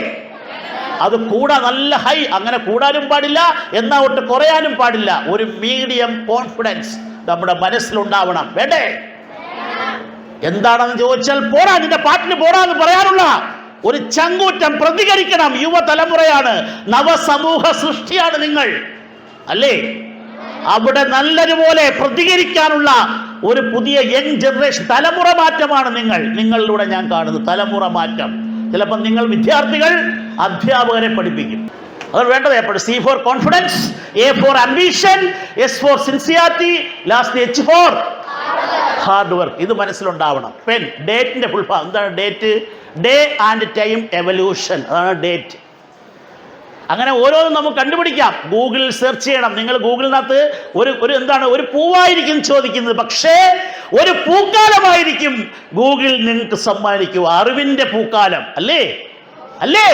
അത് കൂടാ, നല്ല ഹൈ. അങ്ങനെ കൂടാനും പാടില്ല, എന്നാ ഒട്ട് കുറയാനും പാടില്ല. ഒരു മീഡിയം കോൺഫിഡൻസ് നമ്മുടെ മനസ്സിലുണ്ടാവണം. വേണ്ടേ? എന്താണെന്ന് ചോദിച്ചാൽ പോരാ, നിന്റെ പാട്ടിന് പോരാന്ന് പറയാനുള്ള ഒരു ചങ്കൂറ്റം പ്രതികരിക്കണം. യുവതലമുറയാണ്, നവസമൂഹ സൃഷ്ടിയാണ് നിങ്ങൾ, അല്ലേ? അവിടെ നല്ലതുപോലെ പ്രതികരിക്കാനുള്ള ഒരു പുതിയ യങ് ജനറേഷൻ, തലമുറ മാറ്റമാണ് നിങ്ങളിലൂടെ ഞാൻ കാണുന്നത്. തലമുറ മാറ്റം. ചിലപ്പോൾ നിങ്ങൾ വിദ്യാർത്ഥികൾ അധ്യാപകരെ പഠിപ്പിക്കും. അതാണ് വേണ്ടത് എപ്പോഴും. C for confidence, A for ambition, S for sincerity, last H for hard work. ഇത് മനസ്സിലുണ്ടാവണം. പെൻ, ഡേറ്റിന്റെ ഫുൾ ഫോം എന്താണ്? Date day and time evolution, അതാണ് ഡേറ്റ്. അങ്ങനെ ഓരോന്നും നമുക്ക് കണ്ടുപിടിക്കാം. ഗൂഗിളിൽ സെർച്ച് ചെയ്യണം. നിങ്ങൾ ഗൂഗിളിനകത്ത് ഒരു എന്താണ് ഒരു പൂവായിരിക്കും ചോദിക്കുന്നത്, പക്ഷേ ഒരു പൂക്കാലമായിരിക്കും ഗൂഗിൾ നിങ്ങൾക്ക് സമ്മാനിക്കുക. അറിവിന്റെ പൂക്കാലം അല്ലേ? അല്ലേ?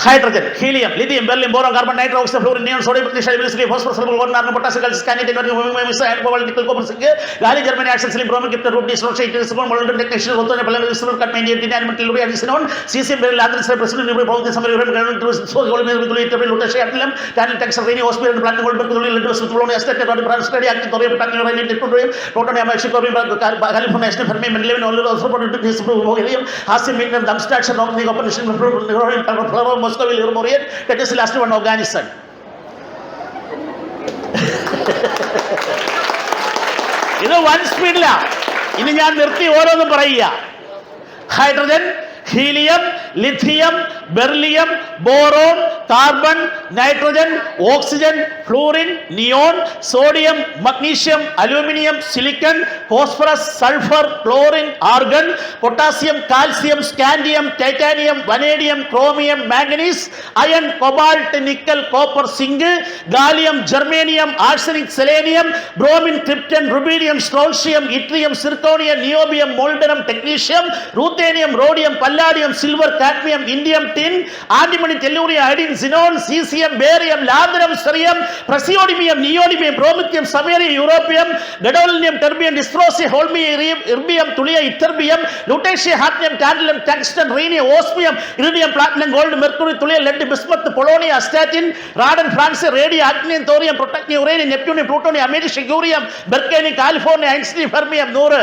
Hydrogen, helium, lithium, beryllium, boron, carbon, nitrogen, oxygen, fluorine, neon, sodium, potassium, electricity, phosphorus, sulphur, chlorine, argon, potassium, calcium, കാനേറ്റ്, cobalt, nickel, copper, zinc, gallium, Germany, ആക്സിൻ, സിലിം, ബ്രോമിൻ, ക്രിപ്റ്റൻ, റൂബി, സിലോക്സൈറ്റ്, സിലിക്കോൺ, മോൾഡൻ, ടെക്നീഷ്യൻ, റോത്തോൺ, പലരും, silver, cadmium, titanium, tellurium, അഡിസിനോൺ, caesium, beryl, ആന്ത്രിസ്, president, nuclear, ഭൗതിക സമരം, lutetium, അറ്റലം, കാനൽ, ടെക്സർ, rhenium, osmium, platinum, gold, mercury, lead, west, plutonium, astatine, rhodium, brand, actinium, thorium, platinum, rhenium, ടെട്രോണിയം, പ്രോട്ടോണിയം, മെക്സിക്കോറിയം, കാലിഫോർണിയ, നാഷണൽ ഫെർമിയം, മെൻഡലിയം, ഓലിയോ, ഓസ്മോപ്രോട്ടോട്ടിക്, ഹിസ്പ്രോഹീലിയം, ഹാസ്യം, മീനർ, ഡംസ്റ്റാക്ഷൻ, നോർമനി, കോപ്പറേഷൻ, ഫ്ലോറോ, മോസ്കോവിൽ, ഇർമോറിയൻ, that is the last one, Afghanistan. ഇത് 1 സ്പീഡിലാണ്. ഇനി ഞാൻ നിർത്തി ഓരോന്നും പറയുക. Hydrogen, helium, lithium, beryllium, boron, carbon, nitrogen, oxygen, fluorine, neon, sodium, magnesium, aluminium, silicon, phosphorus, sulphur, chlorine, argon, potassium, calcium, scandium, titanium, vanadium, chromium, manganese, iron, cobalt, nickel, copper, zinc, gallium, germanium, arsenic, selenium, bromine, krypton, rubidium, strontium, yttrium, zirconium, niobium, molybdenum, technetium, ruthenium, rhodium, palladium, silver, cadmium, indium, tin, antimony, tellurium, iodine, xenon, caesium, barium, lanthanum, cerium, praseodymium, neodymium, promethium, samarium, europium, gadolinium, terbium, ഡിസ്ട്രോസിയം, holmium, erbium, thulium, ytterbium, lutetium, hafnium, tantalum, tungsten, rhenium, osmium, iridium, platinum, gold, mercury, thallium, lead, bismuth, polonium, astatine, radon, francium, radium, actinium, thorium, protactinium, uranium, neptunium, plutonium, americium, curium, berkelium, californium, einsteinium, fermium, 100,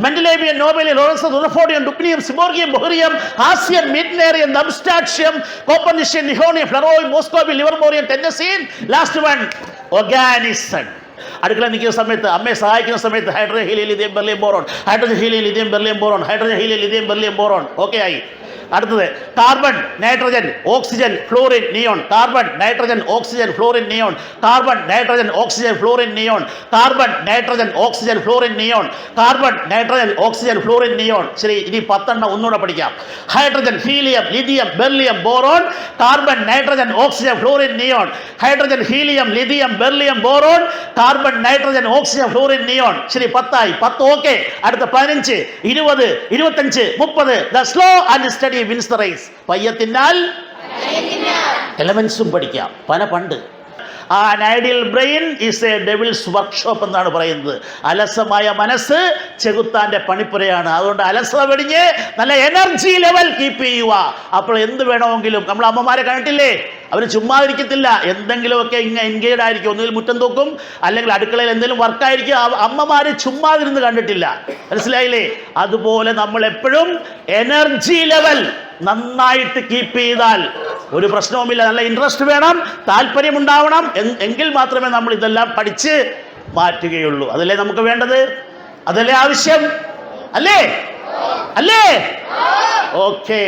mendelevium, nobelium, lawrencium, rutherfordium, dubnium, seaborgium, bohrium, hassium, meitnerium, darmstadtium, copernicium, nihonium, flerovium, moscovium, livermorium, tennessine, last one oganesson. അടുക്കള നിൽക്കുന്ന സമയത്ത് അമ്മയെ സഹായിക്കുന്ന സമയത്ത് hydrogen, helium, lithium, beryllium, boron, hydrogen, helium, lithium, beryllium, boron, hydrogen, helium, lithium, beryllium, boron. Okay ആയി. അടുത്തത് carbon, nitrogen, oxygen, fluorine, neon, carbon, nitrogen, oxygen, fluorine, neon, carbon, nitrogen, oxygen, fluorine, neon, carbon, nitrogen, oxygen, fluorine, neon, carbon, nitrogen, oxygen, fluorine, neon. ശരി, ഇനി 10 ഒന്നുകൂടെ പഠിക്കാം. Hydrogen, helium, lithium, beryllium, boron, carbon, nitrogen, oxygen, fluorine, neon, hydrogen, helium, lithium, beryllium, boron, carbon, nitrogen, oxygen, fluorine, neon. ശരി, 10 ആയി. 10 okay. അടുത്ത 15, 20, 25, 30. The slow and steady wins the race. പയ്യത്തിനാൽ എലമെന്റ്സും പഠിക്കാം. പണ്ട് an idle brain is a devil's workshop എന്നാണ് പറയുന്നത്. അലസമായ മനസ്സ് ചെകുത്താന്റെ പണിപ്പുരയാണ്. അതുകൊണ്ട് അലസത വെടിഞ്ഞ് നല്ല എനർജി ലെവൽ കീപ്പ് ചെയ്യുക. അപ്പോൾ എന്ത് വേണമെങ്കിലും, നമ്മൾ അമ്മമാരെ കണ്ടിട്ടില്ലേ, അവർ ചുമ്മാതിരിക്കത്തില്ല, എന്തെങ്കിലുമൊക്കെ എൻഗേജ് ആയിരിക്കും. ഒന്നുകിൽ മുറ്റം തൂക്കും, അല്ലെങ്കിൽ അടുക്കളയിൽ എന്തെങ്കിലും വർക്കായിരിക്കും. അമ്മമാര് ചുമ്മാതിരുന്ന് കണ്ടിട്ടില്ല. മനസ്സിലായില്ലേ? അതുപോലെ നമ്മൾ എപ്പോഴും എനർജി ലെവൽ നന്നായിട്ട് കീപ്പ് ചെയ്താൽ ഒരു പ്രശ്നവുമില്ല. നല്ല ഇൻട്രസ്റ്റ് വേണം, താല്പര്യമുണ്ടാവണം, എങ്കിൽ മാത്രമേ നമ്മൾ ഇതെല്ലാം പഠിച്ച് മാറ്റുകയുള്ളൂ. അതല്ലേ നമുക്ക് വേണ്ടത്? അതല്ലേ ആവശ്യം? അല്ലേ? അല്ലേ? Okay.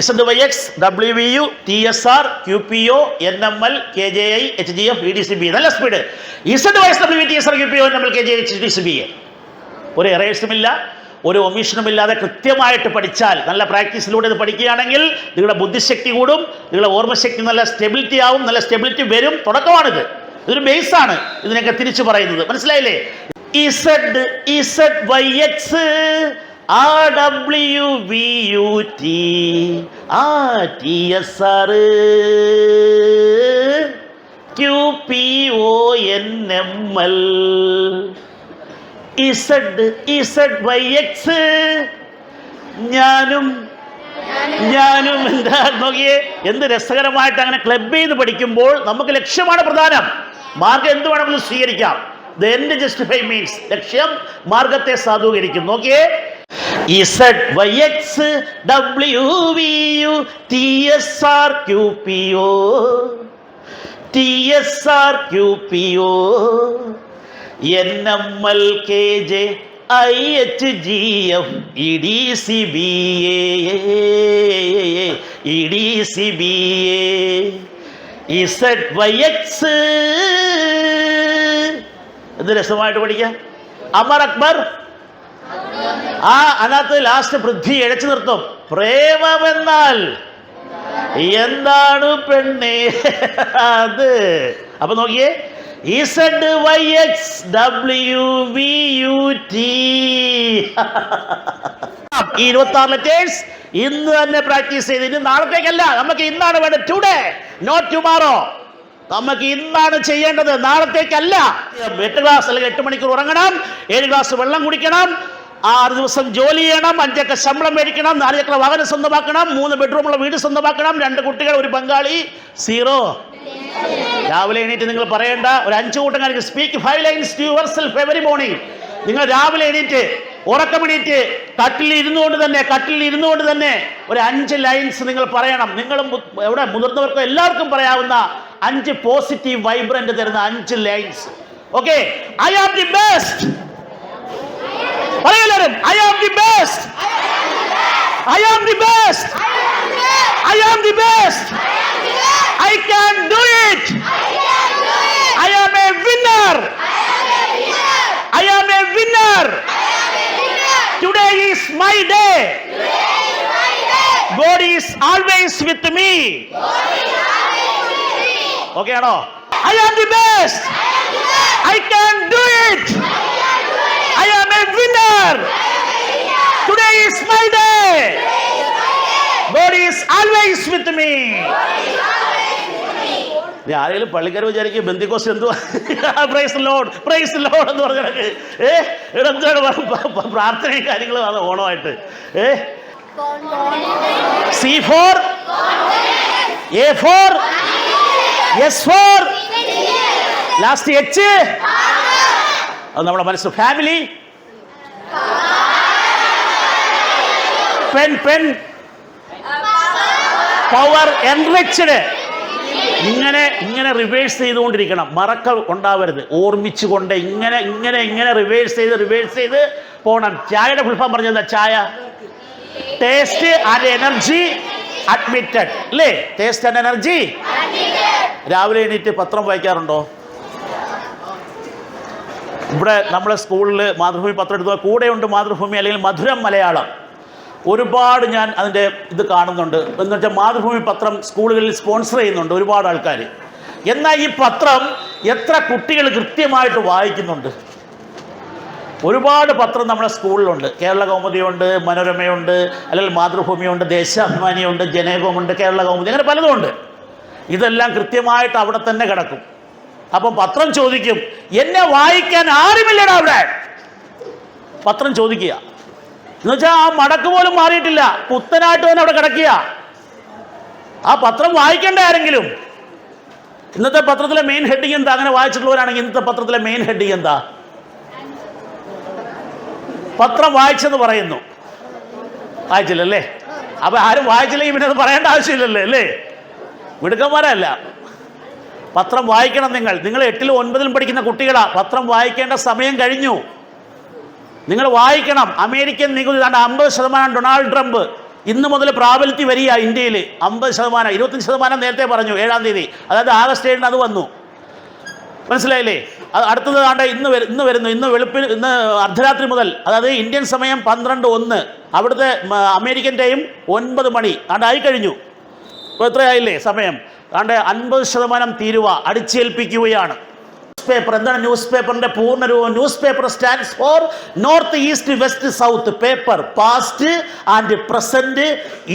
ZYX, WVU, TSR, QPO, NML, KJI, HGF, EDCB. നല്ല speed. ZYX, WVU, TSR, QPO, NML, KJI, HDCB. ഒരു എറേഴ്സുമില്ല, ഒരു ഒമിഷനുമില്ലാതെ കൃത്യമായിട്ട് പഠിച്ചാൽ, നല്ല പ്രാക്ടീസിലൂടെ ഇത് പഠിക്കുകയാണെങ്കിൽ നിങ്ങളുടെ ബുദ്ധിശക്തി കൂടും, നിങ്ങളുടെ ഓർമ്മശക്തി നല്ല സ്റ്റെബിലിറ്റി ആവും. നല്ല സ്റ്റെബിലിറ്റി വരും. തുടക്കമാണിത്, ഇതൊരു ബേസാണ് ഇതിനൊക്കെ തിരിച്ചു പറയുന്നത്. മനസ്സിലായില്ലേ? ZYX, RWVUT, TSR, QPO, NML, ZYX. ഞാനും എന്താ നോക്കിയേ, എന്ത് രസകരമായിട്ട് അങ്ങനെ ക്ലബ് ചെയ്ത് പഠിക്കുമ്പോൾ നമുക്ക് ലക്ഷ്യമാണ് പ്രധാനം. മാർഗം എന്ത് വേണമെങ്കിലും സ്വീകരിക്കാം. The end justify means ലക്ഷ്യം മാർഗത്തെ സാധൂകരിക്കും. നോക്കിയേ, ZYX, WVU, TSR, QPO, TSR, QPO, NML, KJ, IHGF, EDCBA, ZYX. എന്ത് രസമായിട്ട് പഠിക്കാം. അമർ അക്ബർ അതിനകത്ത് ലാസ്റ്റ് പൃഥ്വി ഇഴച്ചു നിർത്തും. പ്രേമമെന്നാൽ എന്താണ് പെണ്ണേ അത്. അപ്പൊ നോക്കിയേ, ZYXWVUT. ഈ 26 ലെറ്റേഴ്സ് ഇന്ന് തന്നെ പ്രാക്ടീസ് ചെയ്ത്, ഇനി നാളത്തേക്കല്ല, നമുക്ക് ഇന്നാണ് വേണ്ടത്. Today not tomorrow. നമുക്ക് ഇന്നാണ് ചെയ്യേണ്ടത്, നാളത്തേക്കല്ല. 8 ക്ലാസ് അല്ലെങ്കിൽ 8 മണിക്കൂർ ഉറങ്ങണം, 7 ഗ്ലാസ് വെള്ളം കുടിക്കണം, 6 ദിവസം ജോലി ചെയ്യണം, 5 ഏക്കർ ശമ്പളം മേടിക്കണം, 4 ഏക്കർ വാഹനം സ്വന്തമാക്കണം, 3 ബെഡ്റൂമുള്ള വീട് സ്വന്തമാക്കണം, 2 കുട്ടികൾ, 1 പങ്കാളി, 0. രാവിലെ എണീറ്റ് നിങ്ങൾ പറയേണ്ട ഒരു 5 കൂട്ടം കാര്യം. Speak 5 lines to yourself every morning. നിങ്ങൾ രാവിലെ എണീറ്റ് ഉറക്കമെണീറ്റ് കട്ടിൽ ഇരുന്നുകൊണ്ട് തന്നെ ഒരു 5 ലൈൻസ് നിങ്ങൾ പറയണം. നിങ്ങളും എവിടെ മുതിർന്നവർക്കും എല്ലാവർക്കും പറയാവുന്ന 5 പോസിറ്റീവ് വൈബ്രന്റ് തരുന്ന 5 lines. Okay, I am the best. പറയലും I am the best, I am the best, I am the best, I can do it, I am a winner, I am a winner. Today is my day. God is always with me. Okay ആണോ? I am the best. I can do it. I am a winner. Today is my day. God is always with me. ആരെങ്കിലും പള്ളിക്കാർ വിചാരിക്കും ബന്ധിക്കോസ് എന്തുവാ praise Lord എന്ന് പറഞ്ഞാൽ എന്താണ് പ്രാർത്ഥനയും കാര്യങ്ങളും അത് ഓണമായിട്ട്. C4 A4 S4 last H. അത് നമ്മുടെ മനസ്സ്. Family, pen power enriched. ഇങ്ങനെ റിവേഴ്സ് ചെയ്തുകൊണ്ടിരിക്കണം, മറക്ക ഉണ്ടാവരുത്. ഓർമ്മിച്ചുകൊണ്ട് ഇങ്ങനെ റിവേഴ്സ് ചെയ്ത് പോകണം. ചായയുടെ ഫുൾ ഫോം പറഞ്ഞത് ചായ, ടേസ്റ്റ് ആൻഡ് എനർജി അഡ്മിറ്റഡ് അല്ലേ? Taste and energy. രാവിലെ എണീറ്റ് പത്രം വായിക്കാറുണ്ടോ? ഇവിടെ നമ്മളെ സ്കൂളിൽ മാതൃഭൂമി പത്രം എടുത്ത കൂടെയുണ്ട് മാതൃഭൂമി അല്ലെങ്കിൽ മധുരം മലയാളം. ഒരുപാട് ഞാൻ അതിൻ്റെ ഇത് കാണുന്നുണ്ട്. എന്ന് വെച്ചാൽ മാതൃഭൂമി പത്രം സ്കൂളുകളിൽ സ്പോൺസർ ചെയ്യുന്നുണ്ട് ഒരുപാട് ആൾക്കാർ. എന്നാൽ ഈ പത്രം എത്ര കുട്ടികൾ കൃത്യമായിട്ട് വായിക്കുന്നുണ്ട്? ഒരുപാട് പത്രം നമ്മുടെ സ്കൂളിലുണ്ട്. കേരള കൗമുദിയുണ്ട്, മനോരമയുണ്ട്, അല്ലെങ്കിൽ മാതൃഭൂമിയുണ്ട്, ദേശാഭിമാനിയുണ്ട്, ജനകമുണ്ട്, കേരള കൗമുദി, അങ്ങനെ പലതുമുണ്ട്. ഇതെല്ലാം കൃത്യമായിട്ട് അവിടെ തന്നെ കിടക്കും. അപ്പം പത്രം ചോദിക്കും, എന്നെ വായിക്കാൻ ആരുമില്ലടാ അവിടെ. പത്രം ചോദിക്കുക എന്നുവെച്ചാൽ ആ മടക്ക് പോലും മാറിയിട്ടില്ല, പുത്തനായിട്ട് തന്നെ അവിടെ കിടക്കുക. ആ പത്രം വായിക്കേണ്ട ആരെങ്കിലും. ഇന്നത്തെ പത്രത്തിലെ മെയിൻ ഹെഡിങ് എന്താ? അങ്ങനെ വായിച്ചിട്ടുള്ളവരാണെങ്കിൽ ഇന്നത്തെ പത്രത്തിലെ മെയിൻ ഹെഡിങ് എന്താ? പത്രം വായിച്ചെന്ന് പറയുന്നു. വായിച്ചില്ലല്ലേ? അപ്പൊ ആരും വായിച്ചില്ലെങ്കിൽ പിന്നെ അത് പറയേണ്ട ആവശ്യമില്ലല്ലേ അല്ലേ? മിടുക്കന്മാരല്ല. പത്രം വായിക്കണം. നിങ്ങൾ 8ലും 9ലും പഠിക്കുന്ന കുട്ടികളാ. പത്രം വായിക്കേണ്ട സമയം കഴിഞ്ഞു. നിങ്ങൾ വായിക്കണം. അമേരിക്കൻ നികുതി 50% ഡൊണാൾഡ് ട്രംപ് ഇന്ന് മുതൽ പ്രാബല്യത്തിൽ വരിക ഇന്ത്യയിൽ. 50%, 25% നേരത്തെ പറഞ്ഞു 7-ാം തീയതി, അതായത് ആഗസ്റ്റ് 7-ന് അത് വന്നു. മനസ്സിലായില്ലേ? അത് അടുത്തത് ഇന്ന് വരുന്നു. ഇന്ന് അർദ്ധരാത്രി മുതൽ, അതായത് ഇന്ത്യൻ സമയം 12:01, അവിടുത്തെ അമേരിക്കൻ ടൈം 9 മണി ആയി കഴിഞ്ഞു. ഇപ്പോൾ എത്രയായില്ലേ സമയം? 50% തീരുവ അടിച്ചേൽപ്പിക്കുകയാണ്. പേപ്പർ എന്താണ്? ന്യൂസ് പേപ്പറിന്റെ പൂർണ്ണരൂപം. News paper stands for north east west south. Paper past and present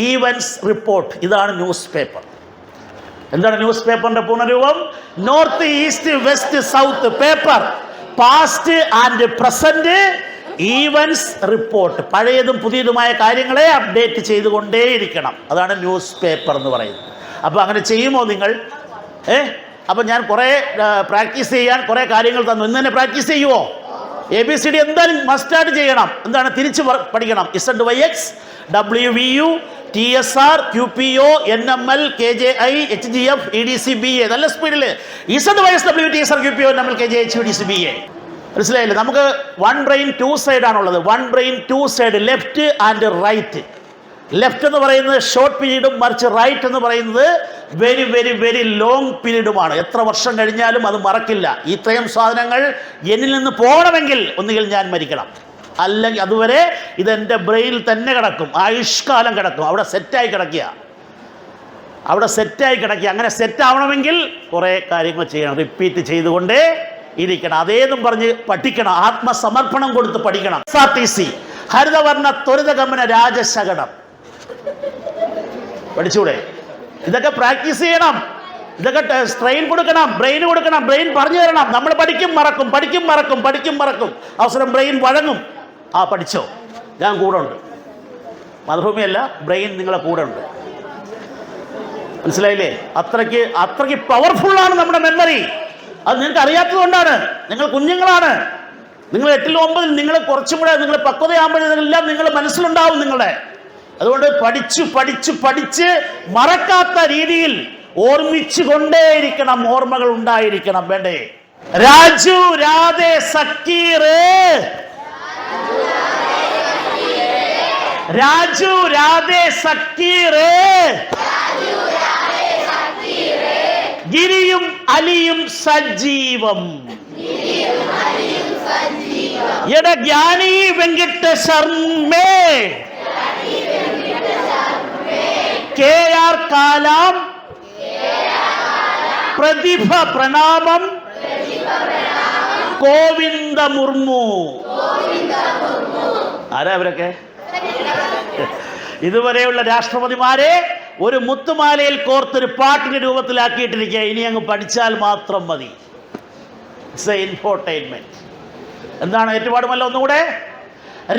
events report. ഇതാണ് ന്യൂസ് പേപ്പർ. എന്താണ് ന്യൂസ് പേപ്പറിന്റെ പൂർണ്ണരൂപം? North east west south. Paper past and present events report. പഴയതും പുതിയതുമായ കാര്യങ്ങളെ അപ്ഡേറ്റ് ചെയ്തുകൊണ്ടേയിരിക്കണം. അതാണ് ന്യൂസ് പേപ്പർ എന്ന് പറയുന്നത്. അപ്പോൾ അങ്ങനെ ചെയ്യുമോ നിങ്ങൾ? അപ്പം ഞാൻ കുറേ പ്രാക്ടീസ് ചെയ്യാൻ കുറേ കാര്യങ്ങൾ തന്നു. ഇന്ന് തന്നെ പ്രാക്ടീസ് ചെയ്യുമോ? ABCD എന്തായാലും മസ്റ്റായിട്ട് ചെയ്യണം. എന്താണ്? തിരിച്ച് പഠിക്കണം. ZYX WVU TSR QPO NML KJI HGF EDC BA. നല്ല സ്പീഡിൽ ZYX WVU TSR QPO NML KJI HGF BA. മനസ്സിലായില്ലേ? നമുക്ക് 1 brain 2 side ആണുള്ളത്. 1 brain 2 side, left and right. Left എന്ന് പറയുന്നത് ഷോർട്ട് പീരീഡും മറിച്ച് റൈറ്റ് എന്ന് പറയുന്നത് വെരി വെരി വെരി ലോങ് പീരീഡുമാണ്. എത്ര വർഷം കഴിഞ്ഞാലും അത് മറക്കില്ല. ഇത്രയും സാധനങ്ങൾ എന്നിൽ നിന്ന് പോകണമെങ്കിൽ ഒന്നുകിൽ ഞാൻ മരിക്കണം, അല്ലെങ്കിൽ അതുവരെ ഇതെൻ്റെ ബ്രെയിനിൽ തന്നെ കിടക്കും, ആയുഷ്കാലം കിടക്കും, അവിടെ സെറ്റായി കിടക്കുക. അങ്ങനെ സെറ്റ് ആവണമെങ്കിൽ കുറേ കാര്യങ്ങൾ ചെയ്യണം, റിപ്പീറ്റ് ചെയ്തുകൊണ്ടേ ഇരിക്കണം. അതേന്നും പറഞ്ഞ് പഠിക്കണം, ആത്മസമർപ്പണം കൊടുത്ത് പഠിക്കണം. SRTC ഹരിതവർണ്ണ ത്വരിതഗമന രാജശകടം പഠിച്ചൂടെ? ഇതൊക്കെ പ്രാക്ടീസ് ചെയ്യണം, ഇതൊക്കെ സ്ട്രെയിൻ കൊടുക്കണം, ബ്രെയിൻ കൊടുക്കണം, ബ്രെയിൻ പറഞ്ഞു തരണം. നമ്മൾ പഠിക്കും മറക്കും, അവസരം ബ്രെയിൻ വഴങ്ങും. പഠിച്ചോ, ഞാൻ കൂടെ ഉണ്ട്, മധുഭൂമിയല്ല, ബ്രെയിൻ നിങ്ങളെ കൂടെ ഉണ്ട്. മനസ്സിലായില്ലേ? അത്രയ്ക്ക് പവർഫുള്ളാണ് നമ്മുടെ മെമ്മറി. അത് നിങ്ങൾക്ക് അറിയാത്തത് കൊണ്ടാണ്. നിങ്ങൾ കുഞ്ഞുങ്ങളാണ്, നിങ്ങൾ 8ൽ 9ൽ നിങ്ങൾ കുറച്ചും കൂടെ നിങ്ങൾ പക്വതയാകുമ്പോഴെല്ലാം നിങ്ങൾ മനസ്സിലുണ്ടാവും നിങ്ങളുടെ. അതുകൊണ്ട് പഠിച്ച് മറക്കാത്ത രീതിയിൽ ഓർമ്മിച്ചു കൊണ്ടേയിരിക്കണം, ഓർമ്മകൾ ഉണ്ടായിരിക്കണം. വേണ്ടേ? രാജു രാധേ സക്കീർ, രാജു രാധേ സക്കീർ, ഗിരിയും അലിയും സജീവം. എട ജ്ഞാനി വെങ്കിട്ട ശർമ്മേ, KR കാലാം, പ്രതിഭ പ്രണാമം, ഗോവിന്ദ മുർമു. ആരാ ഇവരൊക്കെ? ഇതുവരെയുള്ള രാഷ്ട്രപതിമാരെ ഒരു മുത്തുമാലയിൽ കോർത്തൊരു പാട്ടിന്റെ രൂപത്തിലാക്കിയിട്ടിരിക്കുക. ഇനി അങ്ങ് പഠിച്ചാൽ മാത്രം മതി. It's A infotainment. എന്താണ് ഏറ്റുപാടുമല്ല? ഒന്നുകൂടെ.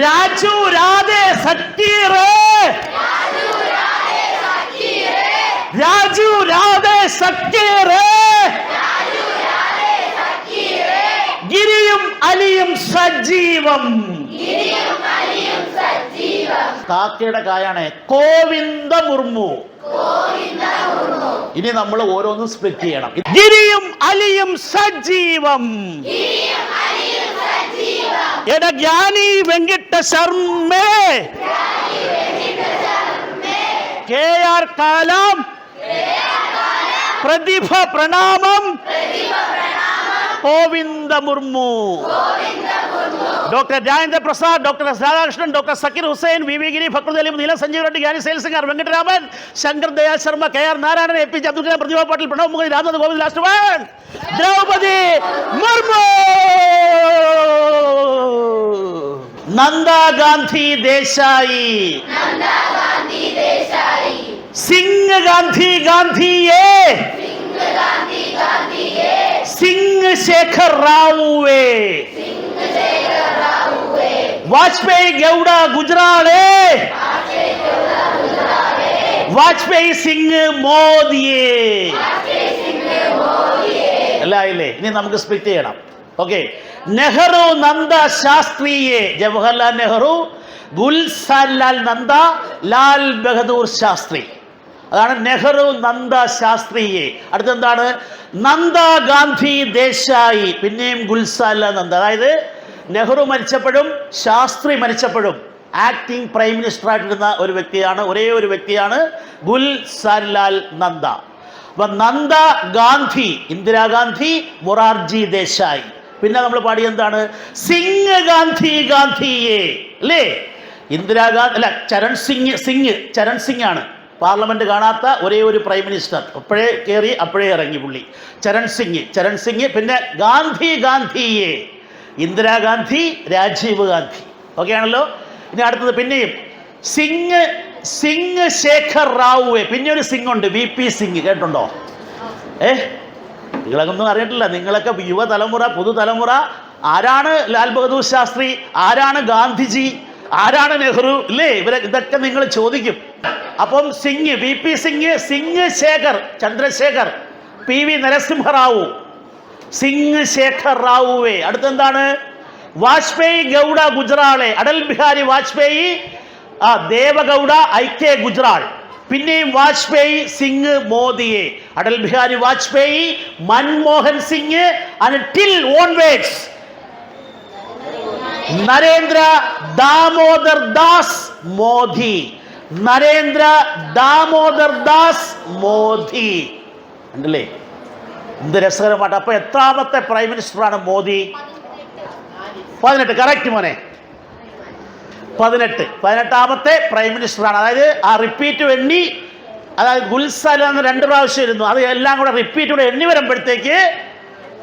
രാജു രാധേ സക്കീർ, രാജു രാധേ സക്കീർ, ഗിരിയും അലിയും സജീവം. കാക്കയുടെ കായാണ് ഗോവിന്ദ മുർമു. ഇനി നമ്മൾ ഓരോന്നും സ്പ്ലിറ്റ് ചെയ്യണം. ഗിരിയും അലിയും സജീവം. എട ജ്ഞാനി വെങ്കിട്ട ശർമ്മേ, KR കാലാം, പ്രതിഭ പ്രണാമം, Govind Murmu. Doctor Rajendra Prasad, doctor Radhakrishnan, doctor Zakir Hussain, VV Giri, Fakhruddin Ali, Neelam Sanjiva Reddy, Giani സേൽസിംഗർ, Venkataraman, Shankar Dayal Sharma, KR Narayanan, APJ Abdul Kalam, Pratibha Patil, Pranab Mukherjee, Ramnath Kovind, last one Droupadi Murmu. Nanda Gandhi Desai, Singh Gandhi ഗാന്ധിയേ, സിംഗ് ശേഖർ റാവുവേ, വാജ്പേയി ഗൗഡ ഗുജറാളേ, വാജ്പേയി സിംഗ് മോദിയേ. എല്ലാം ഇല്ലേ? ഇനി നമുക്ക് സ്പ്ലിറ്റ് ചെയ്യണം. ഓക്കെ. നെഹ്റു നന്ദ ശാസ്ത്രിയെ, ജവഹർലാൽ നെഹ്റു, ഗുൽസാൻലാൽ നന്ദ, ലാൽ ബഹദൂർ ശാസ്ത്രി. അതാണ് നെഹ്റു നന്ദ ശാസ്ത്രിയെ. അടുത്തെന്താണ്? നന്ദ ഗാന്ധി ദേശായി, പിന്നെയും ഗുൽസാൻലാൽ നന്ദ. അതായത് നെഹ്റു മരിച്ചപ്പോഴും ശാസ്ത്രി മരിച്ചപ്പോഴും ആക്ടിംഗ് പ്രൈം മിനിസ്റ്റർ ആയിട്ടിരുന്ന ഒരു വ്യക്തിയാണ്, ഒരേ ഒരു വ്യക്തിയാണ് ഗുൽസാൻലാൽ നന്ദ. അപ്പൊ നന്ദ ഗാന്ധി, ഇന്ദിരാഗാന്ധി, മൊറാർജി ദേശായി. പിന്നെ നമ്മൾ പാടിയ എന്താണ്? സിംഗ് ഗാന്ധി ഗാന്ധിയെ, അല്ലേ? ഇന്ദിരാഗാന്ധി അല്ല, ചരൺ സിംഗ് ആണ് പാർലമെന്റ് കാണാത്ത ഒരേ ഒരു പ്രൈം മിനിസ്റ്റർ. അപ്പോഴേ കയറി അപ്പോഴേ ഇറങ്ങി പുള്ളി. ചരൺ സിംഗ്. പിന്നെ ഗാന്ധിയെ, ഇന്ദിരാഗാന്ധി, രാജീവ് ഗാന്ധി. ഓക്കെ ആണല്ലോ? ഇനി അടുത്തത് പിന്നെയും സിംഗ് ശേഖർ റാവുവെ. പിന്നെ ഒരു സിംഗ് ഉണ്ട്, VP സിംഗ്. കേട്ടുണ്ടോ? നിങ്ങളൊക്കെ ഒന്നും അറിയട്ടില്ല. നിങ്ങളൊക്കെ യുവതലമുറ, പുതുതലമുറ. ആരാണ് ലാൽ ബഹദൂർ ശാസ്ത്രി, ആരാണ് ഗാന്ധിജി, ആരാണ് നെഹ്റു, ഇല്ലേ? ഇതൊക്കെ നിങ്ങൾ ചോദിക്കും. അപ്പം Singh, VP Singh Shekhar, Chandrasekhar, PV Narasimha Rao, Singh Shekhar റാവുവേ. അടുത്തെന്താണ്? Vajpayee Gowda ഗുജറാളെ, Atal Bihari Vajpayee, Deve Gowda IK Gujral. പിന്നെയും വാജ്പേയി സിംഗ് മോദിയെ, അടൽ ബിഹാരി വാജ്പേയി, മൻമോഹൻ സിംഗ്, until onwards നരേന്ദ്ര ദാമോദർ ദാസ് മോദി. നരേന്ദ്ര ദാമോദർ ദാസ് മോദി. ഉണ്ടല്ലേ? എന്ത് രസകരമായിട്ട്. അപ്പൊ എത്രാമത്തെ പ്രൈം മിനിസ്റ്ററാണ് മോദി? 18. കറക്റ്റ് മോനെ. 18ാമത്തെ പ്രൈം മിനിസ്റ്ററാണ്. അതായത് ആ റിപ്പീറ്റ് എണ്ണി, അതായത് ഗുൽസാല എന്ന് 2 പ്രാവശ്യം ഇരുന്നു, അത് എല്ലാം കൂടെ റിപ്പീറ്റ് കൂടെ എണ്ണി വരുമ്പോഴത്തേക്ക്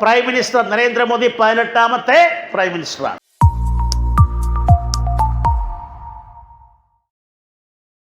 പ്രൈം മിനിസ്റ്റർ നരേന്ദ്രമോദി 18ാമത്തെ പ്രൈം മിനിസ്റ്ററാണ്.